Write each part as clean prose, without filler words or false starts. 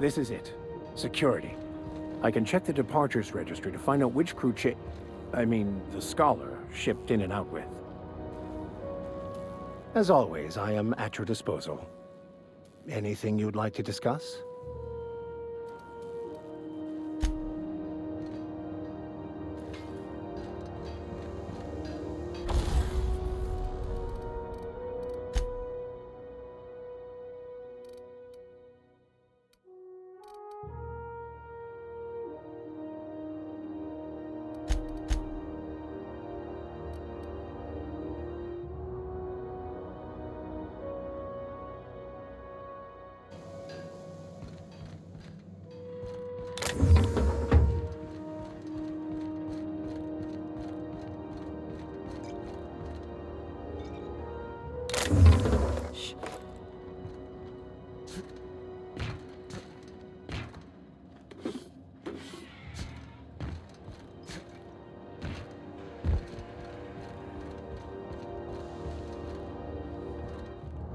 This is it. Security. I can check the departures registry to find out which crew the Scholar shipped in and out with. As always, I am at your disposal. Anything you'd like to discuss?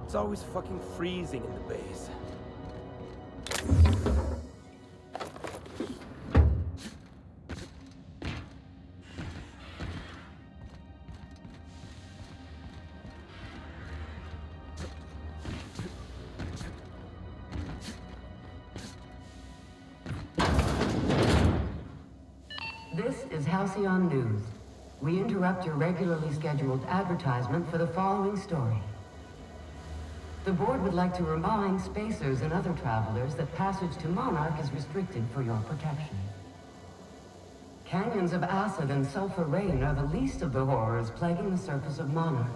It's always fucking freezing in the base. This is Halcyon News. We interrupt your regularly scheduled advertisement for the following story. The board would like to remind spacers and other travelers that passage to Monarch is restricted for your protection. Canyons of acid and sulfur rain are the least of the horrors plaguing the surface of Monarch.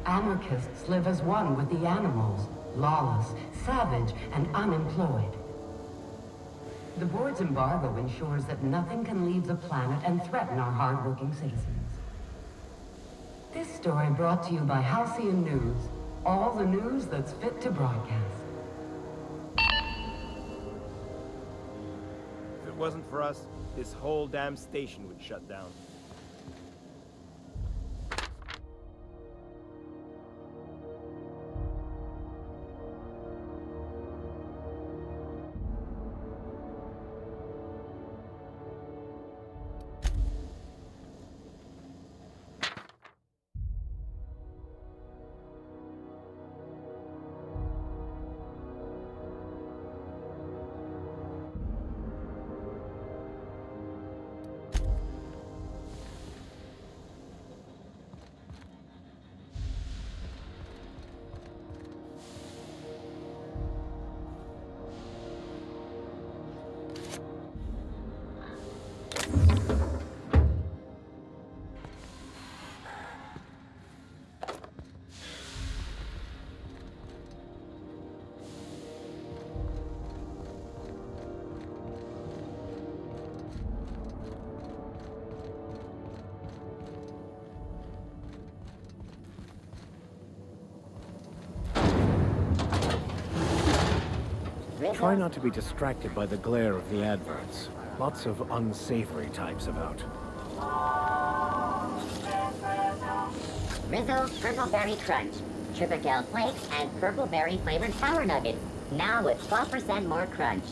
Anarchists live as one with the animals, lawless, savage, and unemployed. The board's embargo ensures that nothing can leave the planet and threaten our hard-working citizens. This story brought to you by Halcyon News. All the news that's fit to broadcast. If it wasn't for us, this whole damn station would shut down. Try not to be distracted by the glare of the adverts. Lots of unsavory types about. Rizzo's Purple Berry Crunch, Triple Flakes, and Purple Berry flavored Power Nuggets. Now with 12% more crunch.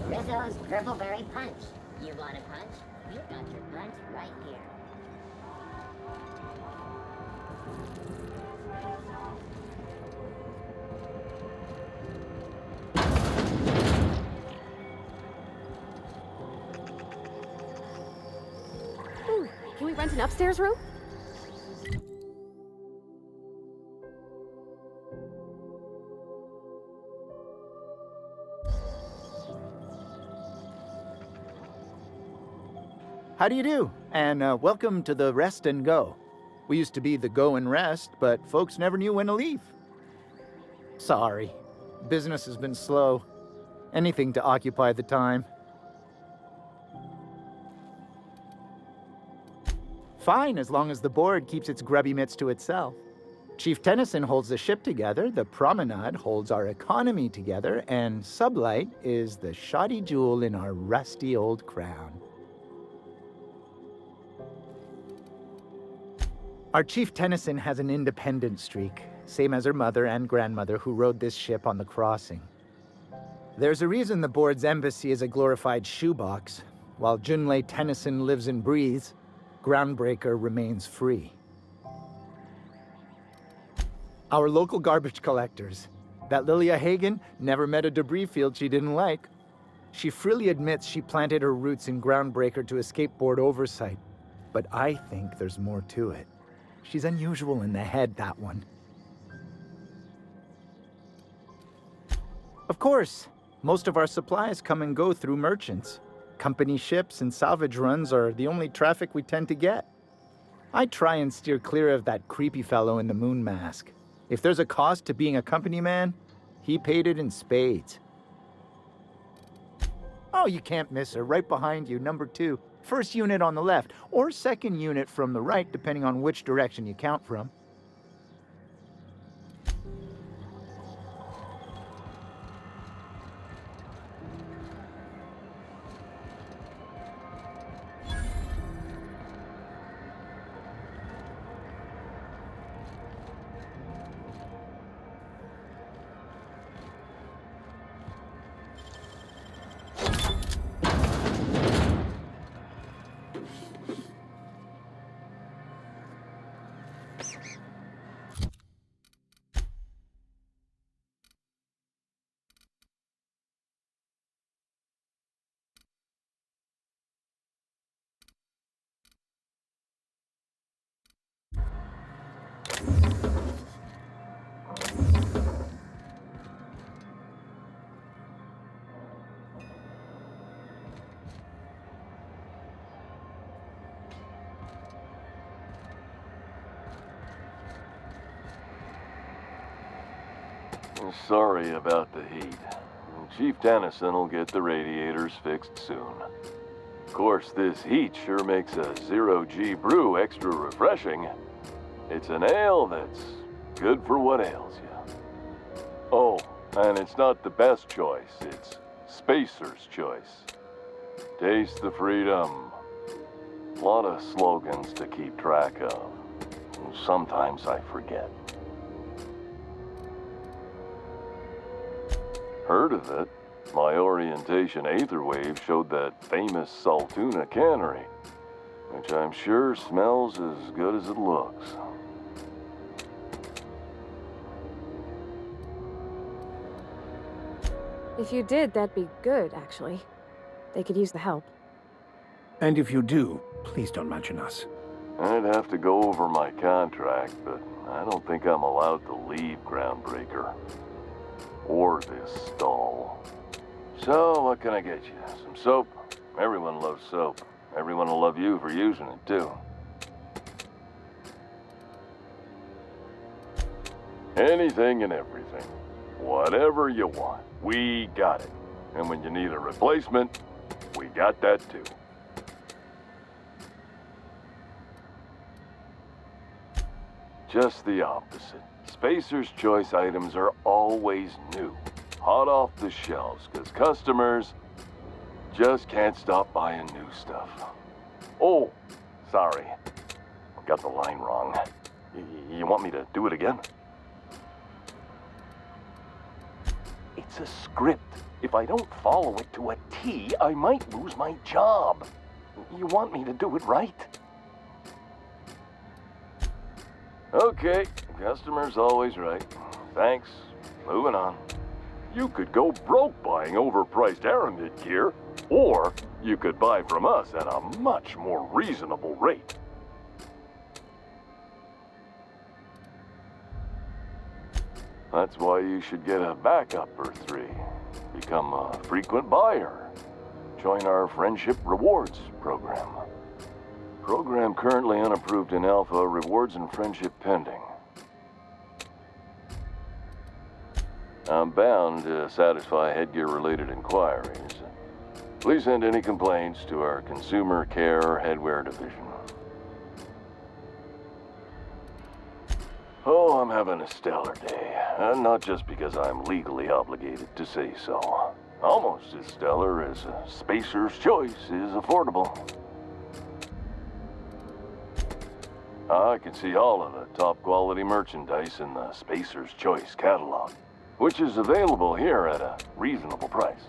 Rizzo's Purple Berry Punch. You want a punch? We got your punch right here. Can we rent an upstairs room? How do you do? And welcome to the Rest and Go. We used to be the Go and Rest, but folks never knew when to leave. Sorry. Business has been slow. Anything to occupy the time. Fine, as long as the board keeps its grubby mitts to itself. Chief Tennyson holds the ship together, the Promenade holds our economy together, and Sublight is the shoddy jewel in our rusty old crown. Our Chief Tennyson has an independent streak, same as her mother and grandmother who rode this ship on the crossing. There's a reason the board's embassy is a glorified shoebox. While Junlei Tennyson lives and breathes, Groundbreaker remains free. Our local garbage collectors. That Lilia Hagen never met a debris field she didn't like. She freely admits she planted her roots in Groundbreaker to escape board oversight. But I think there's more to it. She's unusual in the head, that one. Of course, most of our supplies come and go through merchants. Company ships and salvage runs are the only traffic we tend to get. I try and steer clear of that creepy fellow in the moon mask. If there's a cost to being a company man, he paid it in spades. Oh, you can't miss her. Right behind you, number 2. First unit on the left, or second unit from the right, depending on which direction you count from. Sorry about the heat. Chief Tennyson will get the radiators fixed soon. Of course, this heat sure makes a zero-G brew extra refreshing. It's an ale that's good for what ails you. Oh, and it's not the best choice, it's Spacer's choice. Taste the freedom. A lot of slogans to keep track of. Sometimes I forget. Heard of it? My orientation Aetherwave showed that famous Saltuna cannery, which I'm sure smells as good as it looks. If you did, that'd be good, actually. They could use the help. And if you do, please don't mention us. I'd have to go over my contract, but I don't think I'm allowed to leave Groundbreaker. Or this stall. So, what can I get you? Some soap? Everyone loves soap. Everyone will love you for using it, too. Anything and everything. Whatever you want, we got it. And when you need a replacement, we got that, too. Just the opposite. Spacer's Choice items are always new, hot off the shelves, because customers just can't stop buying new stuff. Oh, sorry. Got the line wrong. You want me to do it again? It's a script. If I don't follow it to a T, I might lose my job. You want me to do it right? Okay, customer's always right. Thanks. Moving on. You could go broke buying overpriced Aramid gear, or you could buy from us at a much more reasonable rate. That's why you should get a backup or 3. Become a frequent buyer. Join our Friendship Rewards program. Program currently unapproved in Alpha, rewards and friendship pending. I'm bound to satisfy headgear-related inquiries. Please send any complaints to our Consumer Care Headwear Division. Oh, I'm having a stellar day. Not just because I'm legally obligated to say so. Almost as stellar as a Spacer's Choice is affordable. I can see all of the top quality merchandise in the Spacer's Choice catalog, which is available here at a reasonable price.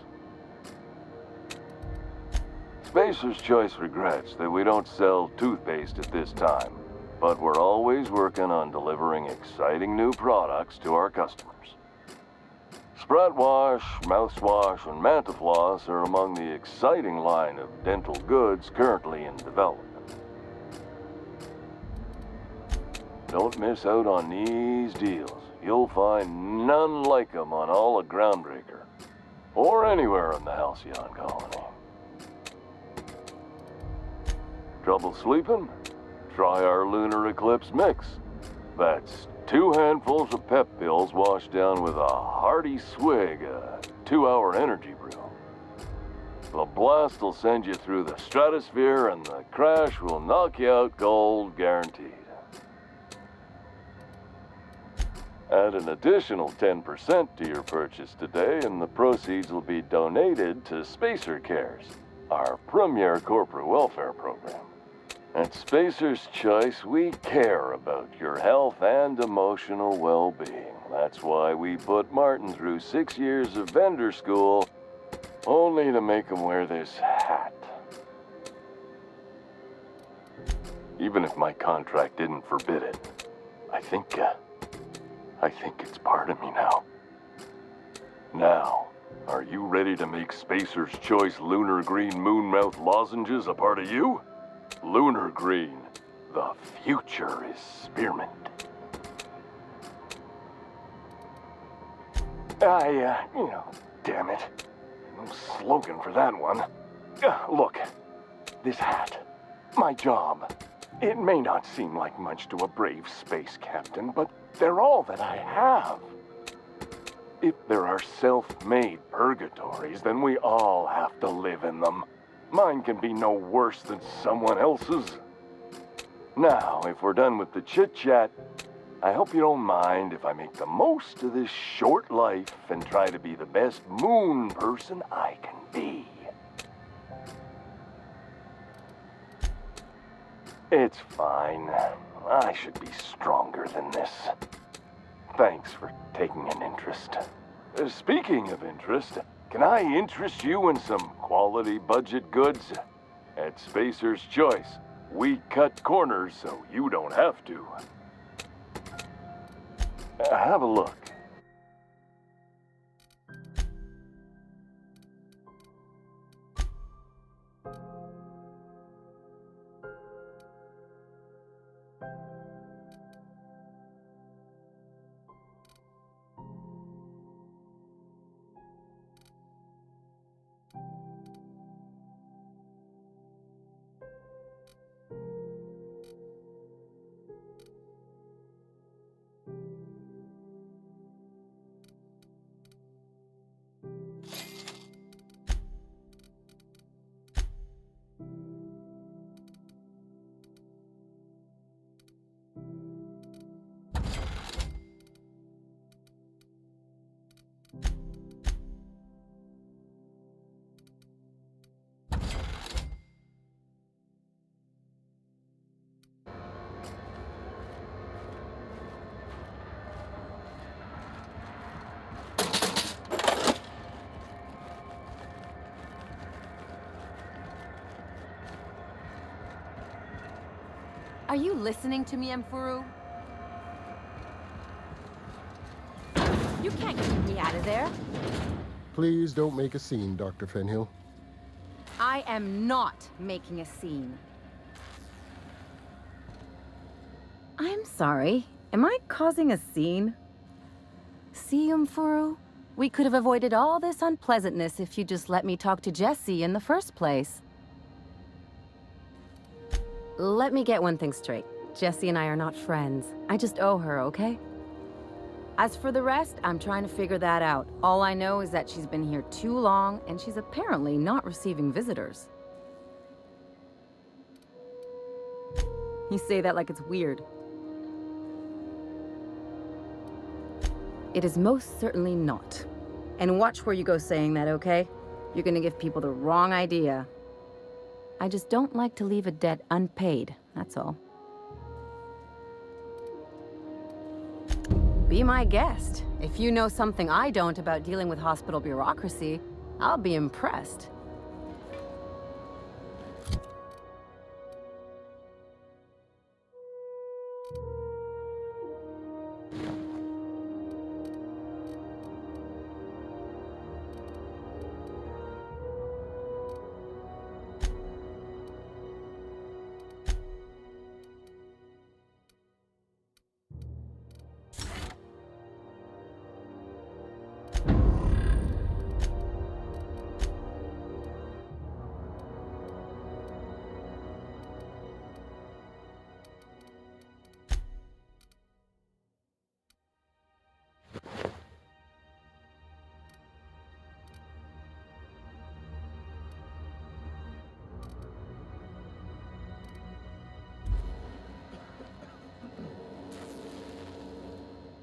Spacer's Choice regrets that we don't sell toothpaste at this time, but we're always working on delivering exciting new products to our customers. Sprat Wash, Mouthwash, and Mantafloss are among the exciting line of dental goods currently in development. Don't miss out on these deals. You'll find none like them on all of Groundbreaker, or anywhere in the Halcyon colony. Trouble sleeping? Try our Lunar Eclipse mix. That's 2 handfuls of pep pills washed down with a hearty swig of 2-hour energy brew. The blast will send you through the stratosphere and the crash will knock you out cold, guaranteed. Add an additional 10% to your purchase today and the proceeds will be donated to Spacer Cares, our premier corporate welfare program. At Spacer's Choice, we care about your health and emotional well-being. That's why we put Martin through 6 years of vendor school, only to make him wear this hat. Even if my contract didn't forbid it, I think it's part of me now. Now, are you ready to make Spacer's Choice Lunar Green Moonmouth lozenges a part of you? Lunar Green, the future is spearmint. Damn it. No slogan for that one. Look, this hat, my job. It may not seem like much to a brave space captain, but they're all that I have. If there are self-made purgatories, then we all have to live in them. Mine can be no worse than someone else's. Now, if we're done with the chit-chat, I hope you don't mind if I make the most of this short life and try to be the best moon person I can be. It's fine. I should be stronger than this. Thanks for taking an interest. Speaking of interest, can I interest you in some quality budget goods? At Spacer's Choice, we cut corners so you don't have to. Have a look. Are you listening to me, Mfuru? You can't keep me out of there. Please don't make a scene, Dr. Fenhill. I am not making a scene. I'm sorry. Am I causing a scene? See, Mfuru? We could have avoided all this unpleasantness if you just let me talk to Jesse in the first place. Let me get one thing straight. Jesse and I are not friends. I just owe her, okay? As for the rest, I'm trying to figure that out. All I know is that she's been here too long, and she's apparently not receiving visitors. You say that like it's weird. It is most certainly not. And watch where you go saying that, okay? You're gonna give people the wrong idea. I just don't like to leave a debt unpaid, that's all. Be my guest. If you know something I don't about dealing with hospital bureaucracy, I'll be impressed.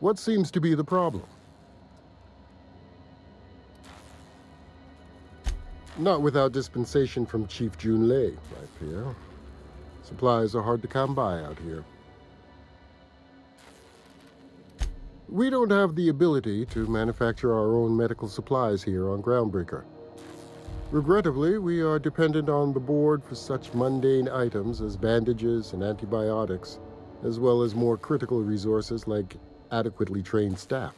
What seems to be the problem? Not without dispensation from Chief Junlei, I fear. Supplies are hard to come by out here. We don't have the ability to manufacture our own medical supplies here on Groundbreaker. Regrettably, we are dependent on the board for such mundane items as bandages and antibiotics, as well as more critical resources like adequately trained staff.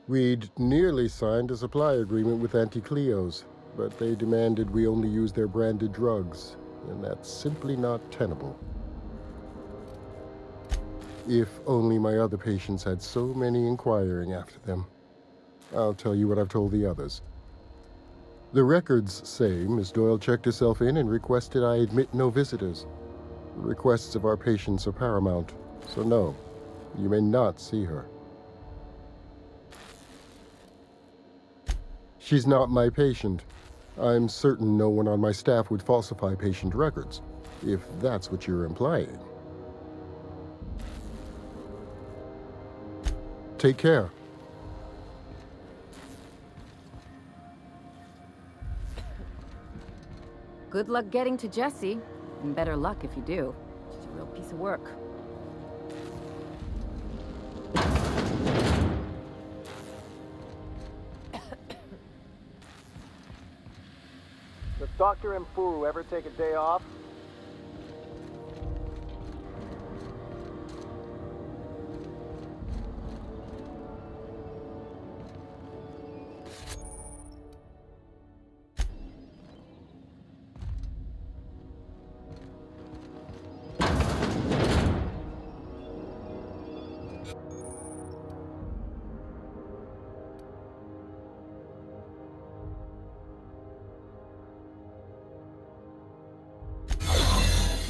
We'd nearly signed a supply agreement with Anti-Cleos, but they demanded we only use their branded drugs, and that's simply not tenable. If only my other patients had so many inquiring after them. I'll tell you what I've told the others. The records say Miss Doyle checked herself in and requested I admit no visitors. The requests of our patients are paramount, so no, you may not see her. She's not my patient. I'm certain no one on my staff would falsify patient records, if that's what you're implying. Take care. Good luck getting to Jessie, and better luck if you do. She's a real piece of work. Does Dr. Mfuru ever take a day off?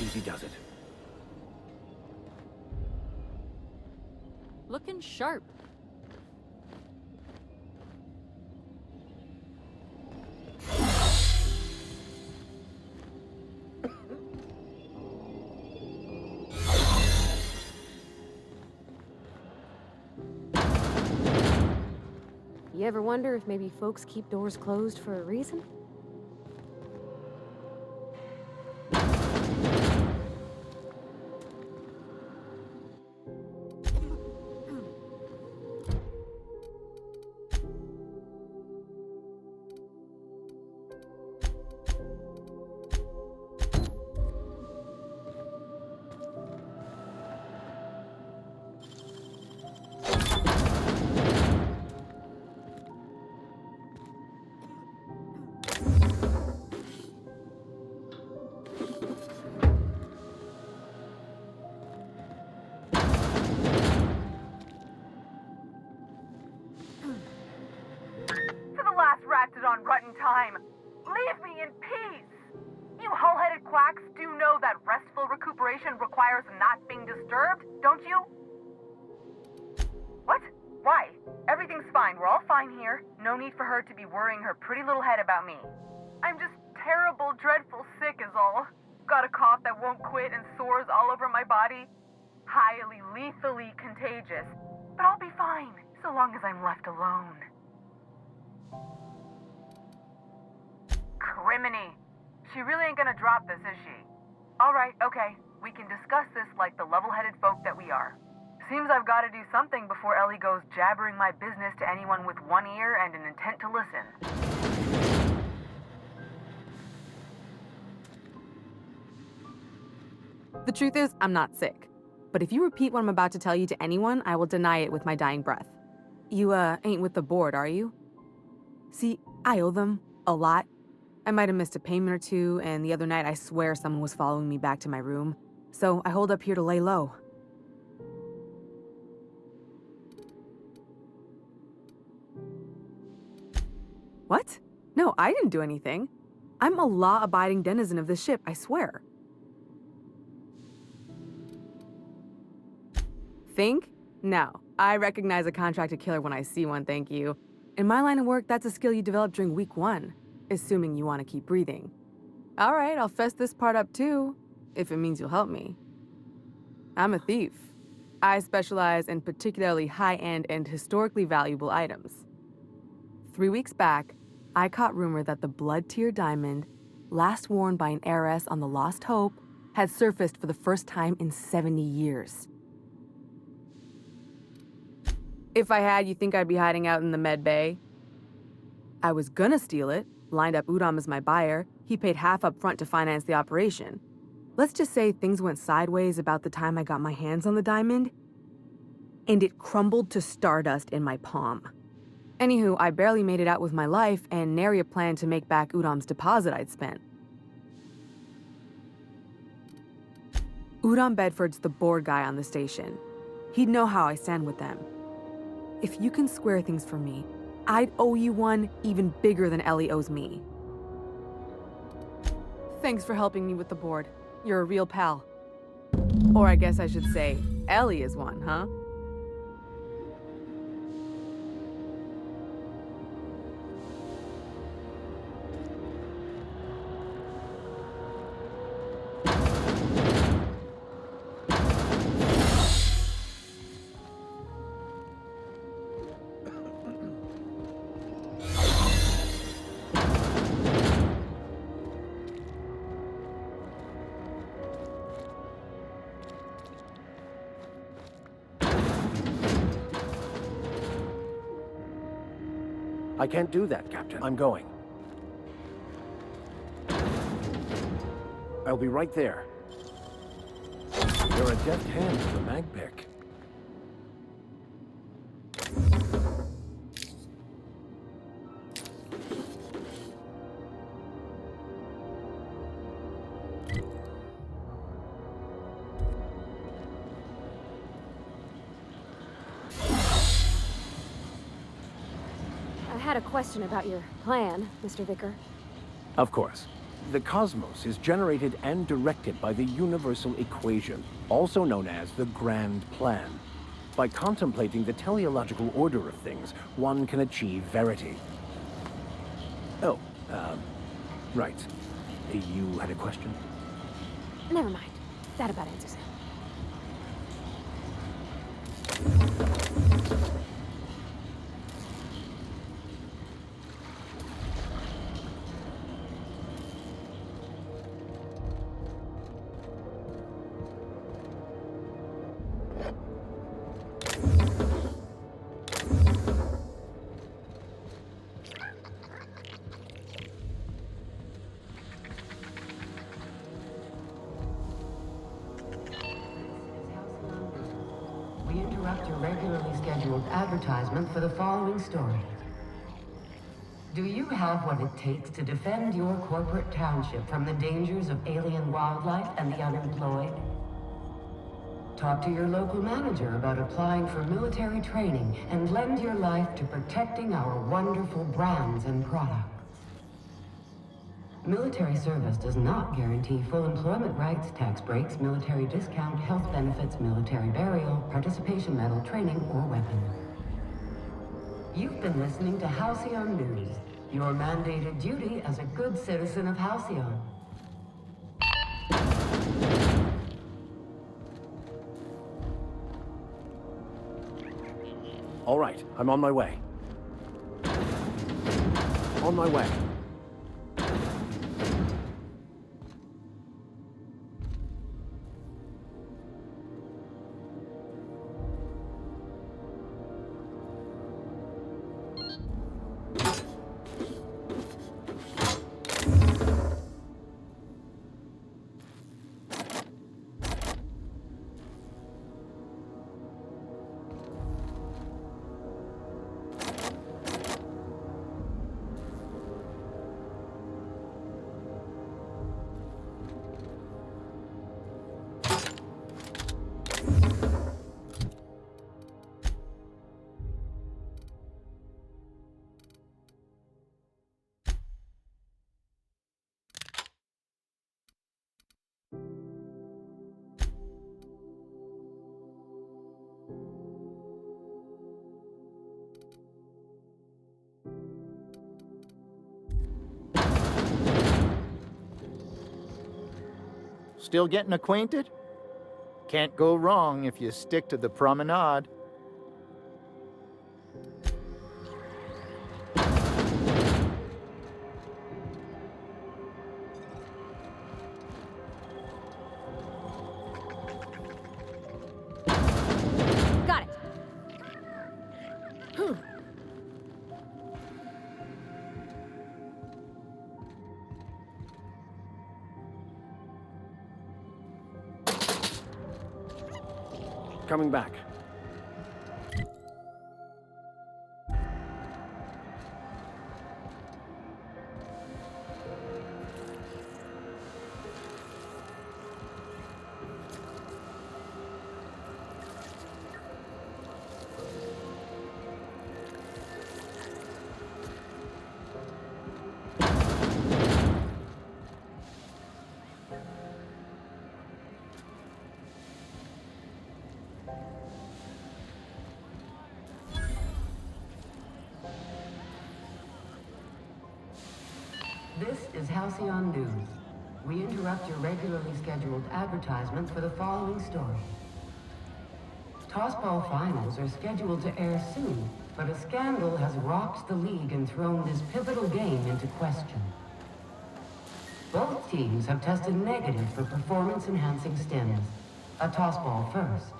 Easy does it. Looking sharp. You ever wonder if maybe folks keep doors closed for a reason? On rotten time. Leave me in peace! You hull-headed quacks do know that restful recuperation requires not being disturbed, don't you? What? Why? Everything's fine. We're all fine here. No need for her to be worrying her pretty little head about me. I'm just terrible, dreadful sick is all. Got a cough that won't quit and sores all over my body. Highly, lethally contagious. But I'll be fine. so long as I'm left alone. Criminy. She really ain't gonna drop this, is she? Alright, okay. We can discuss this like the level-headed folk that we are. Seems I've got to do something before Ellie goes jabbering my business to anyone with one ear and an intent to listen. The truth is, I'm not sick. But if you repeat what I'm about to tell you to anyone, I will deny it with my dying breath. You, ain't with the board, are you? See, I owe them a lot. I might have missed a payment or two, and the other night I swear someone was following me back to my room. So I hold up here to lay low. What? No, I didn't do anything. I'm a law-abiding denizen of this ship, I swear. Think? No. I recognize a contracted killer when I see one, thank you. In my line of work, that's a skill you develop during week 1, assuming you want to keep breathing. All right, I'll fess this part up too, if it means you'll help me. I'm a thief. I specialize in particularly high-end and historically valuable items. 3 weeks back, I caught rumor that the Blood Tier diamond, last worn by an heiress on the Lost Hope, had surfaced for the first time in 70 years. If I had, you think I'd be hiding out in the med bay? I was gonna steal it, lined up Udom as my buyer. He paid half up front to finance the operation. Let's just say things went sideways about the time I got my hands on the diamond, and it crumbled to stardust in my palm. Anywho, I barely made it out with my life, and nary a plan to make back Udom's deposit I'd spent. Udom Bedford's the board guy on the station. He'd know how I stand with them. If you can square things for me, I'd owe you one even bigger than Ellie owes me. Thanks for helping me with the board. You're a real pal. Or I guess I should say, Ellie is one, huh? I can't do that, Captain. I'm going. I'll be right there. You're a deft hand with a mag pick. I had a question about your plan, Mr. Vicar. Of course. The cosmos is generated and directed by the Universal Equation, also known as the Grand Plan. By contemplating the teleological order of things, one can achieve verity. Oh, right. You had a question? Never mind. That about answers it. We interrupt your regularly scheduled advertisement for the following story. Do you have what it takes to defend your corporate township from the dangers of alien wildlife and the unemployed? Talk to your local manager about applying for military training and lend your life to protecting our wonderful brands and products. Military service does not guarantee full employment rights, tax breaks, military discount, health benefits, military burial, participation medal, training, or weapons. You've been listening to Halcyon News, your mandated duty as a good citizen of Halcyon. All right, I'm on my way. On my way. Still getting acquainted? Can't go wrong if you stick to the promenade. Got it. Whew. Coming back. This is Halcyon News. We interrupt your regularly scheduled advertisement for the following story. Tossball finals are scheduled to air soon, but a scandal has rocked the league and thrown this pivotal game into question. Both teams have tested negative for performance-enhancing stims. A tossball first.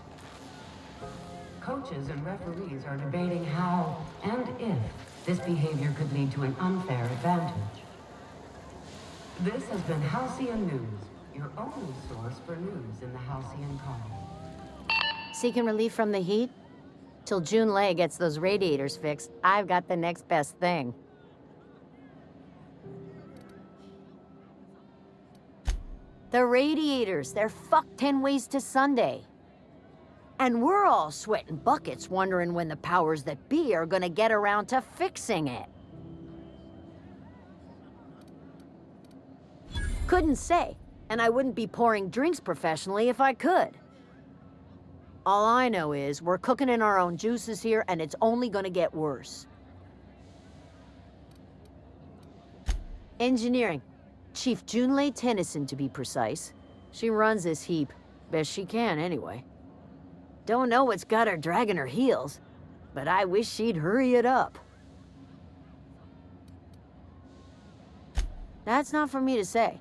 Coaches and referees are debating how and if this behavior could lead to an unfair advantage. This has been Halcyon News, your only source for news in the Halcyon colony. Seeking relief from the heat? Till Junlei gets those radiators fixed, I've got the next best thing. The radiators, they're fucked 10 ways to Sunday. And we're all sweating buckets wondering when the powers that be are gonna get around to fixing it. Couldn't say, and I wouldn't be pouring drinks professionally if I could. All I know is we're cooking in our own juices here, and it's only gonna get worse. Engineering. Chief Junlei Tennyson, to be precise. She runs this heap. Best she can, anyway. Don't know what's got her dragging her heels, but I wish she'd hurry it up. That's not for me to say.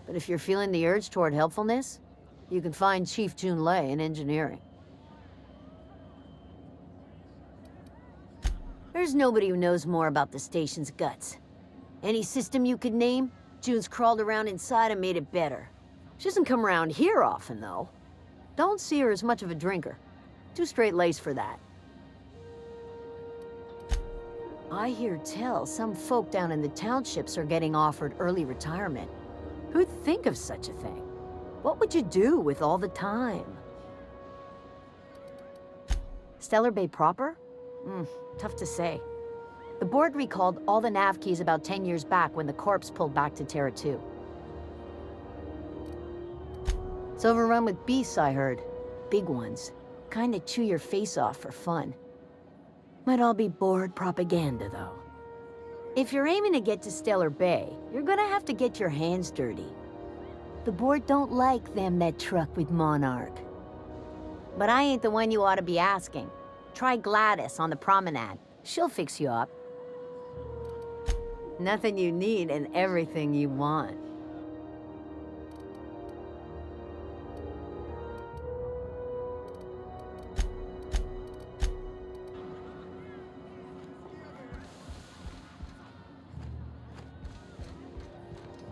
But if you're feeling the urge toward helpfulness, you can find Chief Junlei in engineering. There's nobody who knows more about the station's guts. Any system you could name, June's crawled around inside and made it better. She doesn't come around here often, though. Don't see her as much of a drinker. Too straight-laced for that. I hear tell some folk down in the townships are getting offered early retirement. Who'd think of such a thing? What would you do with all the time? Stellar Bay proper? Tough to say. The board recalled all the nav keys about 10 years back when the corpse pulled back to Terra 2. It's overrun with beasts, I heard. Big ones. Kinda chew your face off for fun. Might all be board propaganda, though. If you're aiming to get to Stellar Bay, you're gonna have to get your hands dirty. The board don't like them that truck with Monarch. But I ain't the one you ought to be asking. Try Gladys on the promenade. She'll fix you up. Nothing you need and everything you want.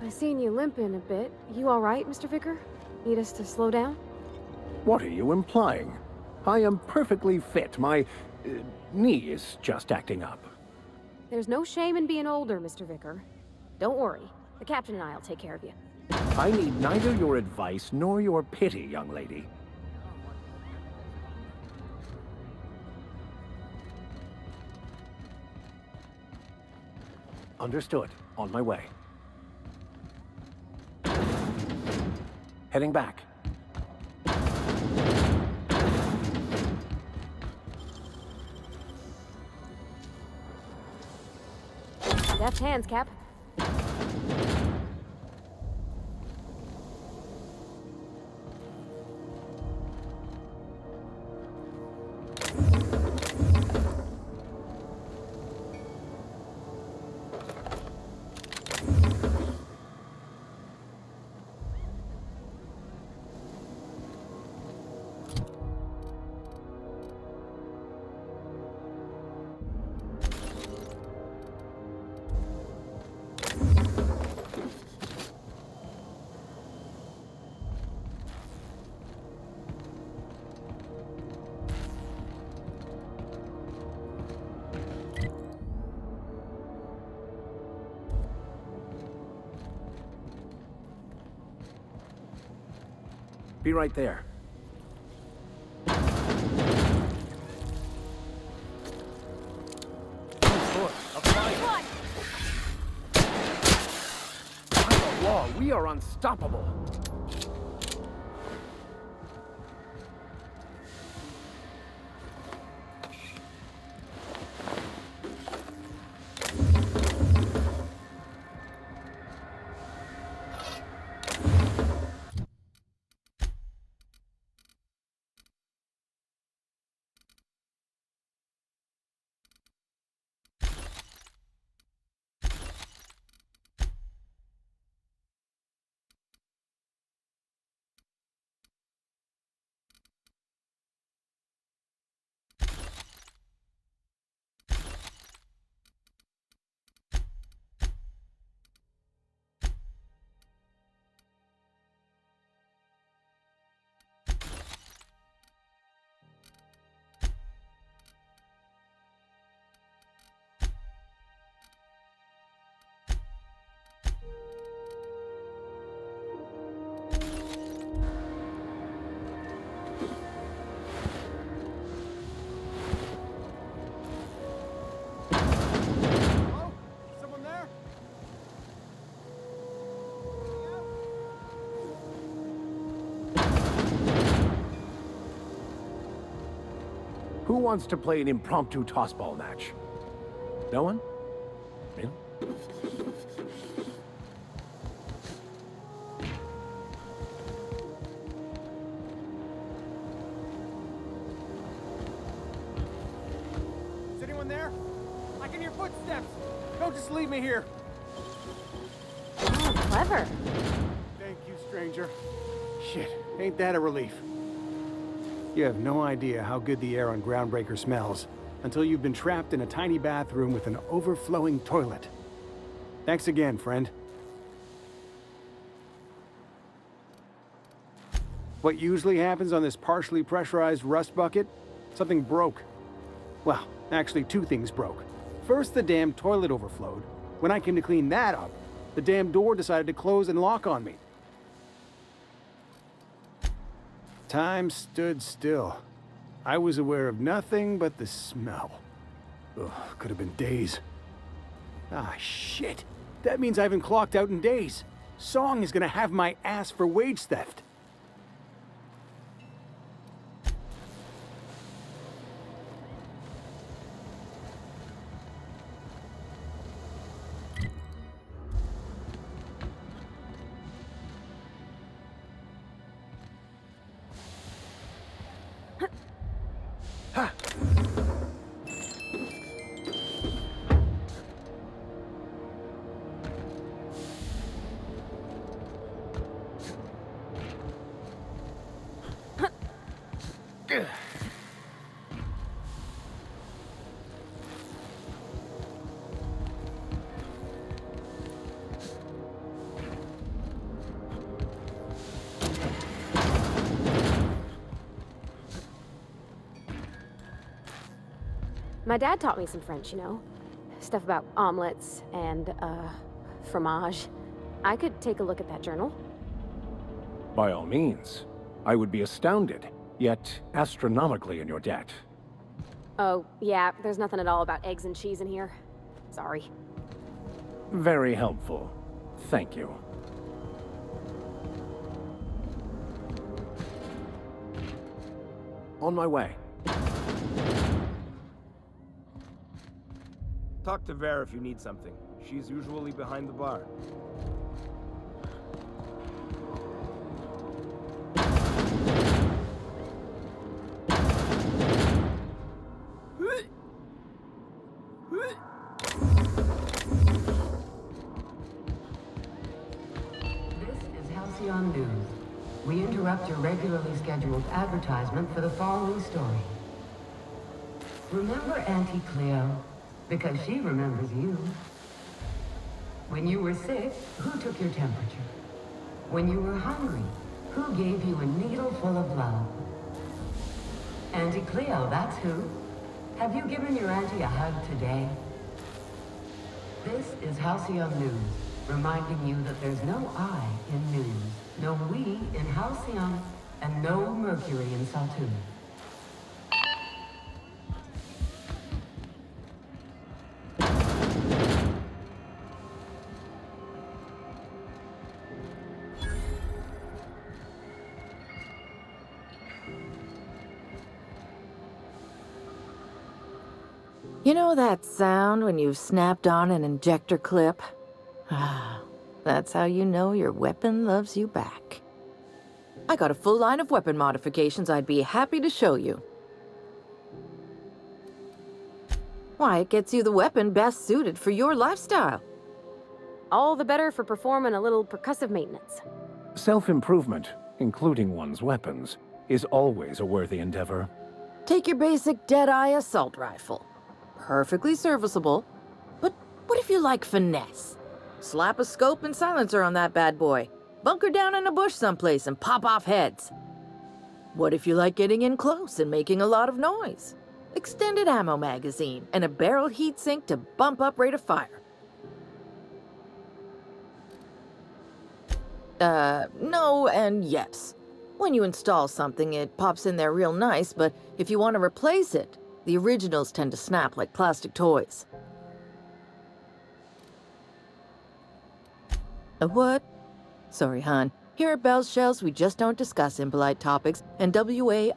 I seen you limping a bit. You all right, Mr. Vicker? Need us to slow down? What are you implying? I am perfectly fit. My knee is just acting up. There's no shame in being older, Mr. Vicker. Don't worry. The captain and I'll take care of you. I need neither your advice nor your pity, young lady. Understood. On my way. Heading back. Deft hands, Cap. Be right there. By the law, we are unstoppable. Who wants to play an impromptu tossball match? No one? Really? Is anyone there? I can hear footsteps. Don't just leave me here. Oh, clever. Thank you, stranger. Shit, ain't that a relief? You have no idea how good the air on Groundbreaker smells until you've been trapped in a tiny bathroom with an overflowing toilet. Thanks again, friend. What usually happens on this partially pressurized rust bucket? Something broke. Well, actually two things broke. First, the damn toilet overflowed. When I came to clean that up, the damn door decided to close and lock on me. Time stood still. I was aware of nothing but the smell. Ugh, could have been days. Ah, shit. That means I haven't clocked out in days. Song is gonna have my ass for wage theft. My dad taught me some French, you know. Stuff about omelets and, fromage. I could take a look at that journal. By all means. I would be astounded, yet astronomically in your debt. Oh, yeah, there's nothing at all about eggs and cheese in here. Sorry. Very helpful. Thank you. On my way. Talk to Vera if you need something. She's usually behind the bar. Halcyon News. We interrupt your regularly scheduled advertisement for the following story. Remember Auntie Cleo? Because she remembers you. When you were sick, who took your temperature? When you were hungry, who gave you a needle full of love? Auntie Cleo, that's who. Have you given your auntie a hug today? This is Halcyon News, reminding you that there's no I in news, no we in Halcyon, and no Mercury in Saltune. You know that sound when you've snapped on an injector clip? Ah, that's how you know your weapon loves you back. I got a full line of weapon modifications I'd be happy to show you. Why, it gets you the weapon best suited for your lifestyle. All the better for performing a little percussive maintenance. Self-improvement, including one's weapons, is always a worthy endeavor. Take your basic Deadeye assault rifle. Perfectly serviceable. But what if you like finesse? Slap a scope and silencer on that bad boy. Bunker down in a bush someplace and pop off heads. What if you like getting in close and making a lot of noise? Extended ammo magazine and a barrel heatsink to bump up rate of fire. No and yes. When you install something, it pops in there real nice, but if you want to replace it, the originals tend to snap like plastic toys. A what? Sorry, hon. Here at Bell's Shells, we just don't discuss impolite topics, and WARRANTIES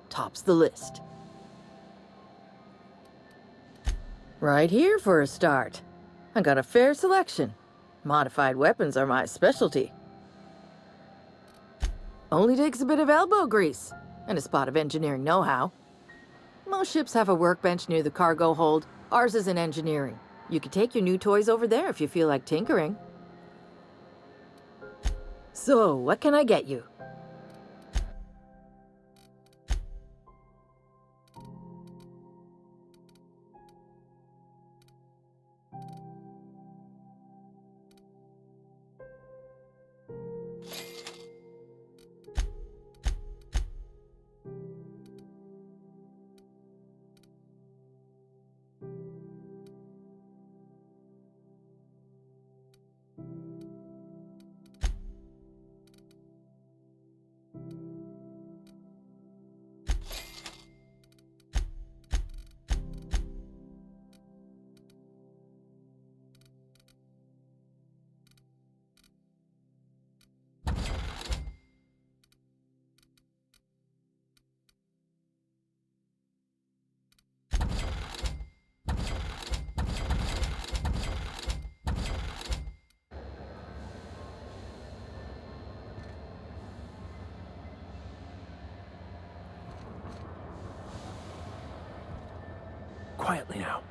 tops the list. Right here for a start. I got a fair selection. Modified weapons are my specialty. Only takes a bit of elbow grease and a spot of engineering know-how. Most ships have a workbench near the cargo hold. Ours is in engineering. You could take your new toys over there if you feel like tinkering. So, what can I get you? Quietly now.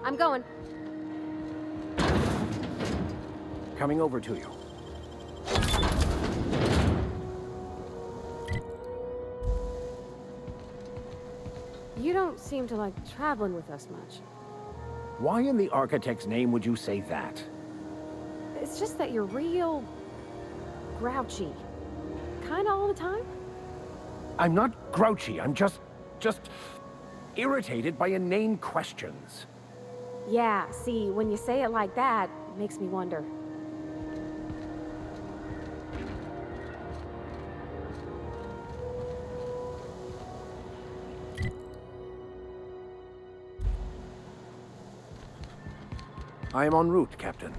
I'm going. Coming over to you. You don't seem to like traveling with us much. Why in the architect's name would you say that? It's just that you're real grouchy. Kinda all the time? I'm not grouchy, I'm just irritated by inane questions. Yeah, see, when you say it like that, it makes me wonder. I am en route, Captain.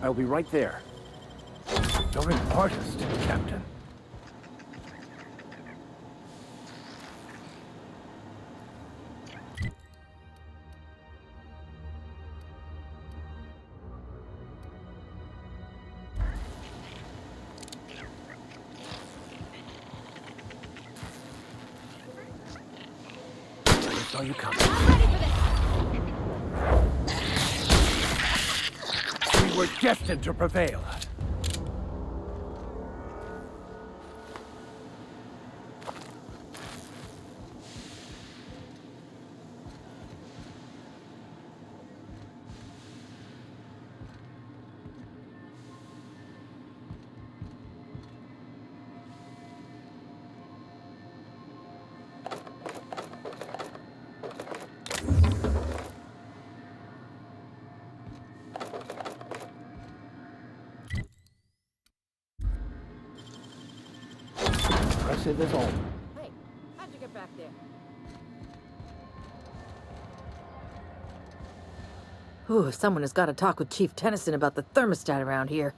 I'll be right there. You're an artist, Captain. I saw you coming. We were destined to prevail. Impressive as all. Hey, how'd you get back there? Ooh, someone has got to talk with Chief Tennyson about the thermostat around here.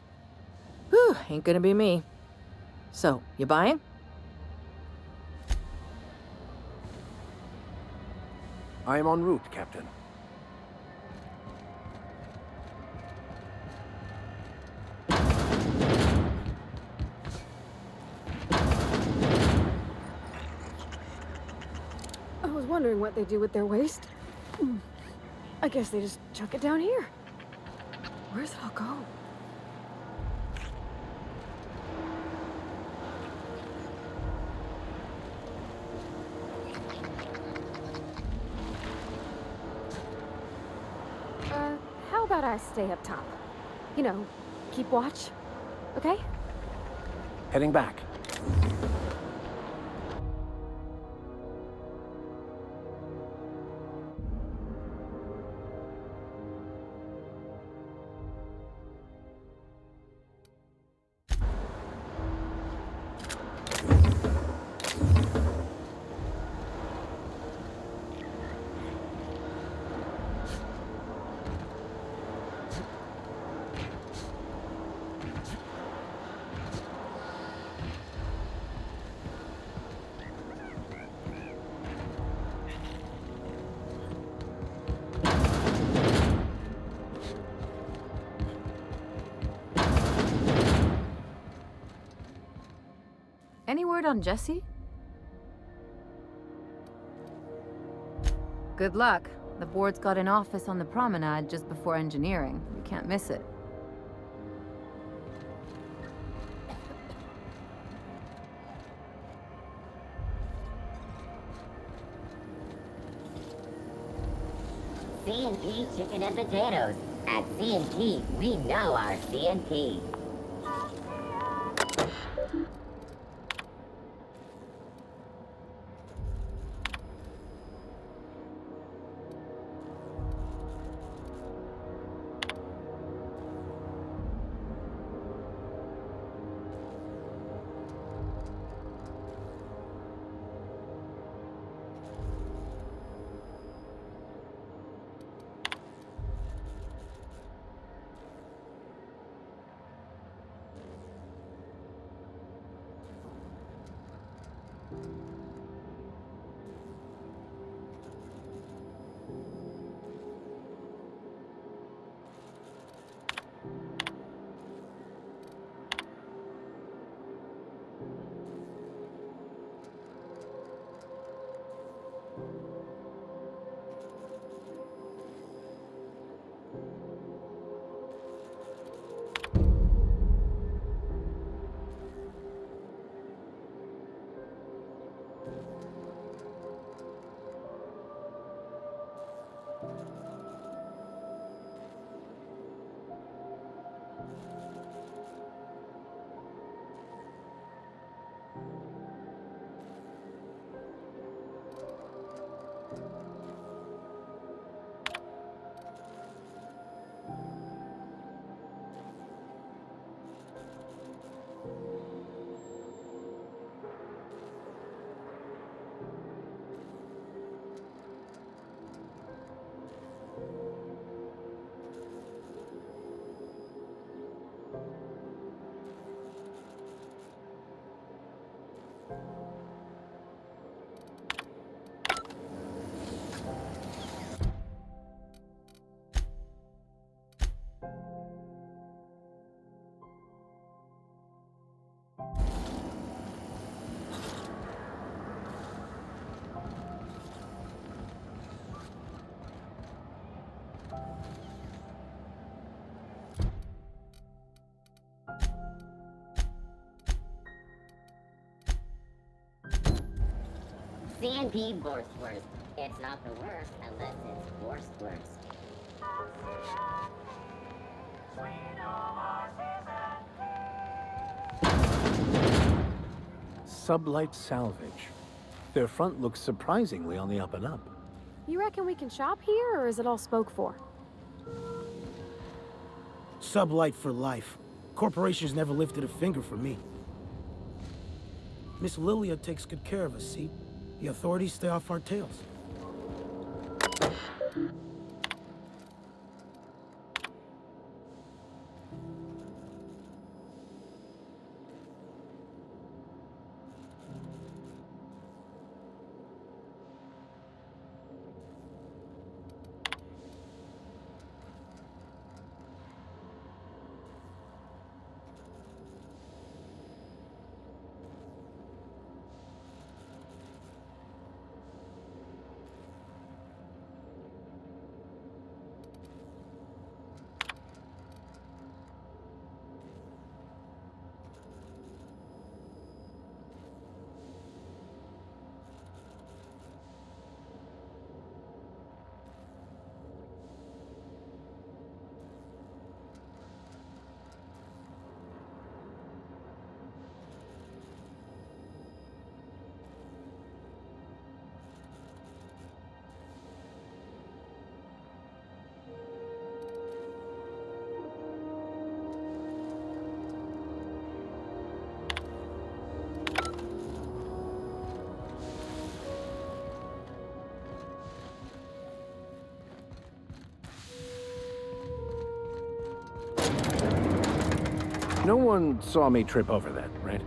Whew, ain't gonna be me. So, you buying? I am en route, Captain. I was wondering what they do with their waste. I guess they just chuck it down here. Where's it all go? How about I stay up top? You know, keep watch, okay? Heading back. Any word on Jesse? Good luck. The board's got an office on the promenade just before engineering. You can't miss it. C&P chicken and potatoes. At C&P, we know our C&P. CNP Borstwurst. It's not the worst unless it's Borstwurst. Sublight Salvage. Their front looks surprisingly on the up and up. You reckon we can shop here, or is it all spoke for? Sublight for life. Corporations never lifted a finger for me. Miss Lilia takes good care of us, see? The authorities stay off our tails. No one saw me trip over that, right?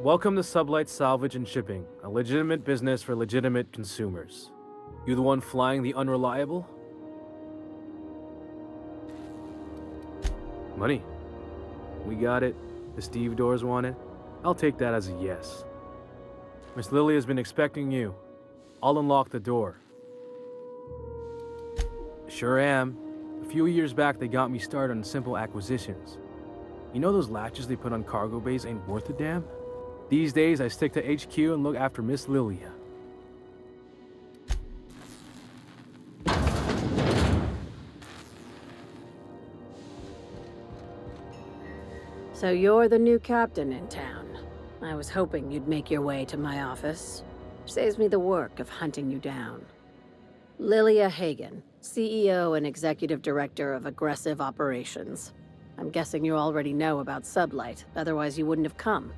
Welcome to Sublight Salvage and Shipping, a legitimate business for legitimate consumers. You the one flying the Unreliable? Money. We got it. The stevedores want it. I'll take that as a yes. Miss Lily has been expecting you. I'll unlock the door. Sure am. A few years back, they got me started on simple acquisitions. You know those latches they put on cargo bays ain't worth a damn? These days, I stick to HQ and look after Miss Lilia. So you're the new captain in town. I was hoping you'd make your way to my office. Saves me the work of hunting you down. Lilia Hagen, CEO and Executive Director of Aggressive Operations. I'm guessing you already know about Sublight, otherwise you wouldn't have come.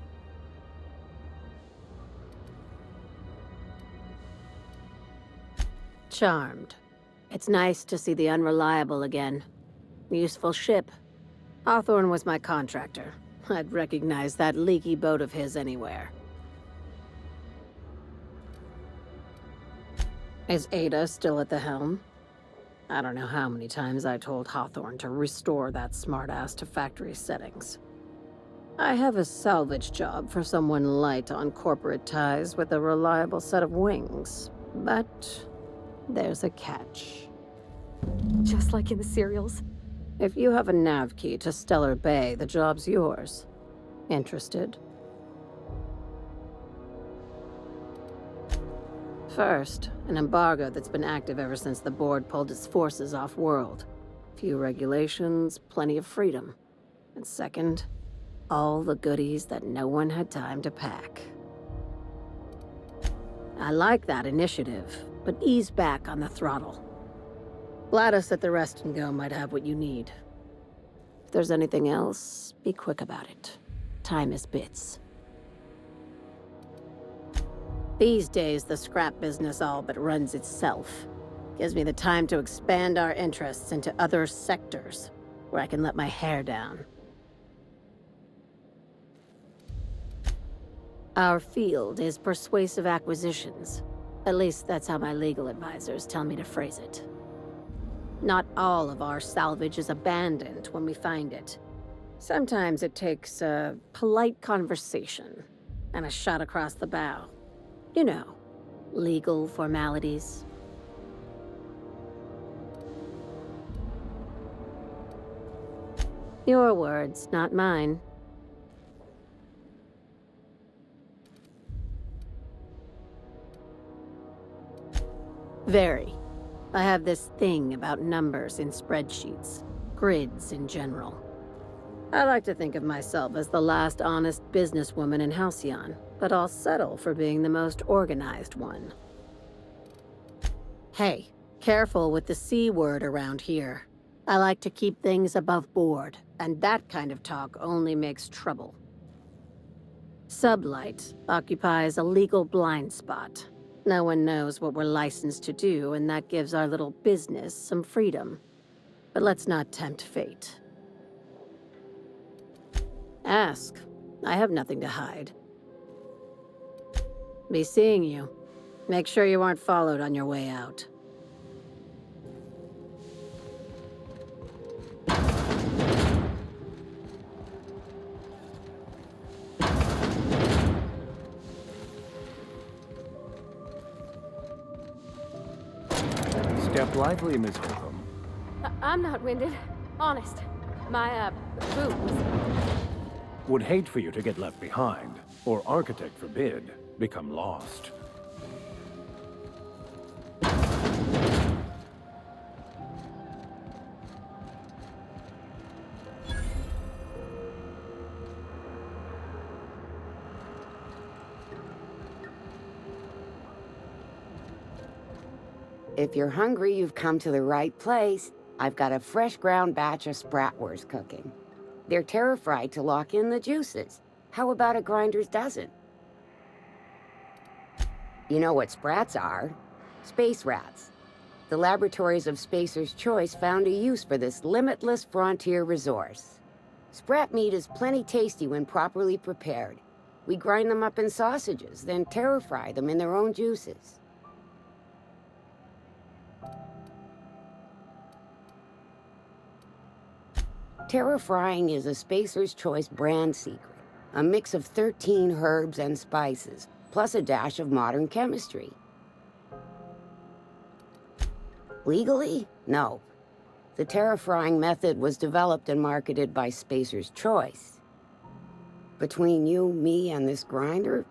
Charmed. It's nice to see the Unreliable again. Useful ship. Hawthorne was my contractor. I'd recognize that leaky boat of his anywhere. Is Ada still at the helm? I don't know how many times I told Hawthorne to restore that smartass to factory settings. I have a salvage job for someone light on corporate ties with a reliable set of wings, but there's a catch. Just like in the serials? If you have a nav key to Stellar Bay, the job's yours. Interested? First, an embargo that's been active ever since the board pulled its forces off-world. Few regulations, plenty of freedom. And second, all the goodies that no one had time to pack. I like that initiative, but ease back on the throttle. Gladys at the Rest and Go might have what you need. If there's anything else, be quick about it. Time is bits. These days, the scrap business all but runs itself. Gives me the time to expand our interests into other sectors, where I can let my hair down. Our field is persuasive acquisitions. At least that's how my legal advisors tell me to phrase it. Not all of our salvage is abandoned when we find it. Sometimes it takes a polite conversation and a shot across the bow. You know, legal formalities. Your words, not mine. Very. I have this thing about numbers in spreadsheets, grids in general. I like to think of myself as the last honest businesswoman in Halcyon, but I'll settle for being the most organized one. Hey, careful with the C word around here. I like to keep things above board, and that kind of talk only makes trouble. Sublight occupies a legal blind spot. No one knows what we're licensed to do, and that gives our little business some freedom. But let's not tempt fate. Ask. I have nothing to hide. Be seeing you. Make sure you aren't followed on your way out. Step lively, Miss Holcomb. I'm not winded. Honest. My, boot was... Would hate for you to get left behind, or architect forbid, become lost. If you're hungry, you've come to the right place. I've got a fresh ground batch of Spratwurst cooking. They're terra-fried to lock in the juices. How about a grinder's dozen? You know what sprats are? Space rats. The laboratories of Spacer's Choice found a use for this limitless frontier resource. Sprat meat is plenty tasty when properly prepared. We grind them up in sausages, then terra-fry them in their own juices. Terra-frying is a Spacer's Choice brand secret. A mix of 13 herbs and spices, plus a dash of modern chemistry. Legally? No. The terra-frying method was developed and marketed by Spacer's Choice. Between you, me, and this grinder,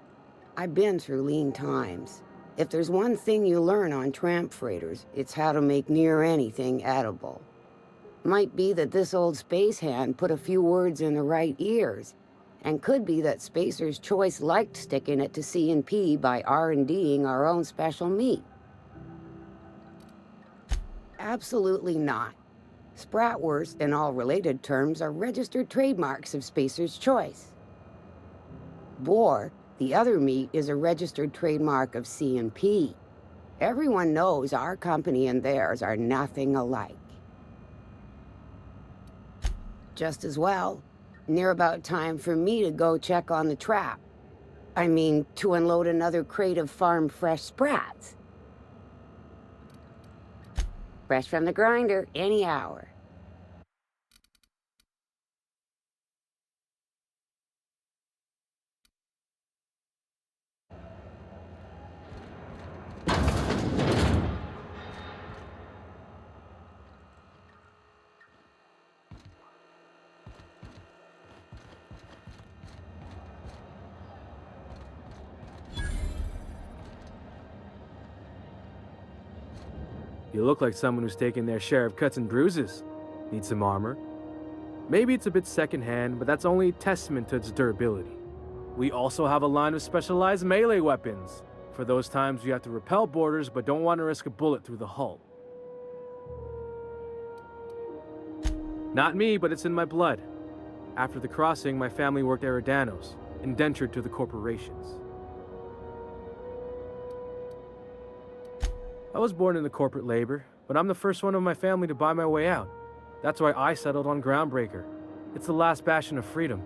I've been through lean times. If there's one thing you learn on tramp freighters, it's how to make near anything edible. Might be that this old space hand put a few words in the right ears, and could be that Spacer's Choice liked sticking it to C&P by R&Ding our own special meat. Absolutely not. Spratwurst and all related terms are registered trademarks of Spacer's Choice. Boar, the other meat, is a registered trademark of C&P. Everyone knows our company and theirs are nothing alike. Just as well, near about time for me to go check on the trap. I mean, to unload another crate of farm-fresh sprats. Fresh from the grinder, any hour. You look like someone who's taken their share of cuts and bruises. Need some armor? Maybe it's a bit secondhand, but that's only a testament to its durability. We also have a line of specialized melee weapons, for those times you have to repel boarders but don't want to risk a bullet through the hull. Not me, but it's in my blood. After the crossing, my family worked Eridanos, indentured to the corporations. I was born into corporate labor, but I'm the first one of my family to buy my way out. That's why I settled on Groundbreaker. It's the last bastion of freedom.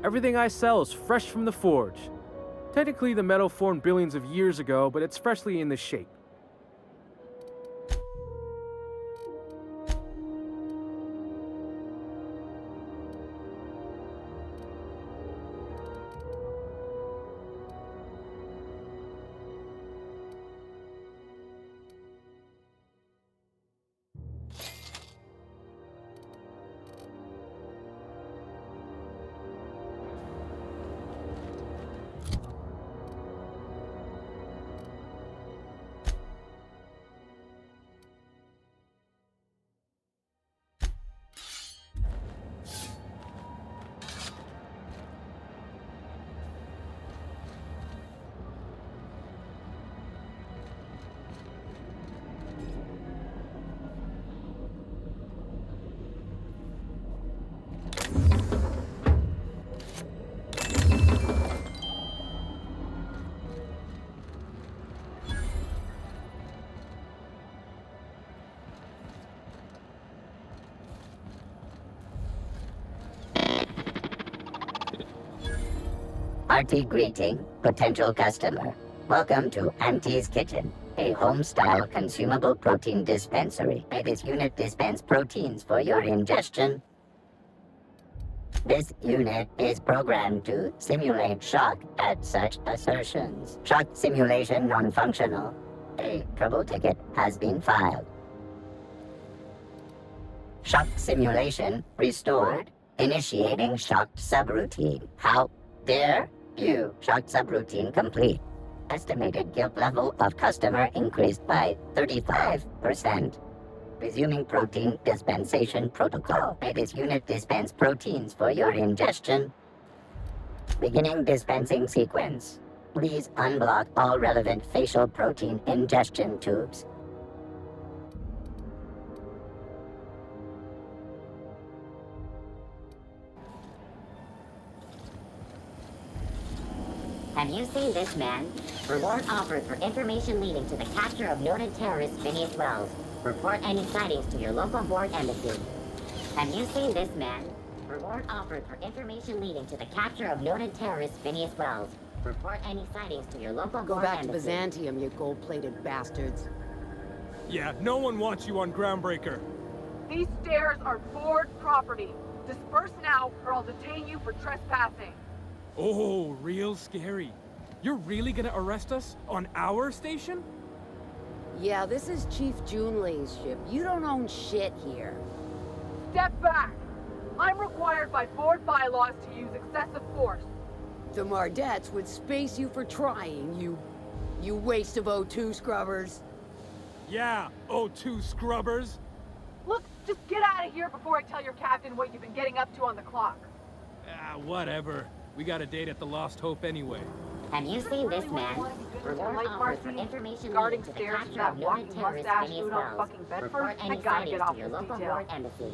Everything I sell is fresh from the forge. Technically, the metal formed billions of years ago, but it's freshly in this shape. Hearty greeting, potential customer. Welcome to Auntie's Kitchen, a home-style consumable protein dispensary. This unit dispense proteins for your ingestion. This unit is programmed to simulate shock at such assertions. Shock simulation non-functional. A trouble ticket has been filed. Shock simulation restored. Initiating shocked subroutine. How dare you? Shocked subroutine complete. Estimated guilt level of customer increased by 35%. Resuming protein dispensation protocol. This unit dispense proteins for your ingestion. Beginning dispensing sequence. Please unblock all relevant facial protein ingestion tubes. Have you seen this man? Reward offered for information leading to the capture of noted terrorist Phineas Wells. Report any sightings to your local board embassy. Have you seen this man? Reward offered for information leading to the capture of noted terrorist Phineas Wells. Report any sightings to your local Go board back to embassy. Byzantium, you gold-plated bastards. Yeah, no one wants you on Groundbreaker. These stairs are board property. Disperse now, or I'll detain you for trespassing. Oh, real scary. You're really gonna arrest us on our station? Yeah, this is Chief Junlei's ship. You don't own shit here. Step back! I'm required by board bylaws to use excessive force. The Mardettes would space you for trying, you waste of O2 scrubbers. Yeah, O2 scrubbers. Look, just get out of here before I tell your captain what you've been getting up to on the clock. Ah, whatever. We got a date at the Lost Hope anyway. Have you seen this man? Reward offered for information leading to the capture of noted terrorist Phineas Wells. Report any sightings to your local board embassy.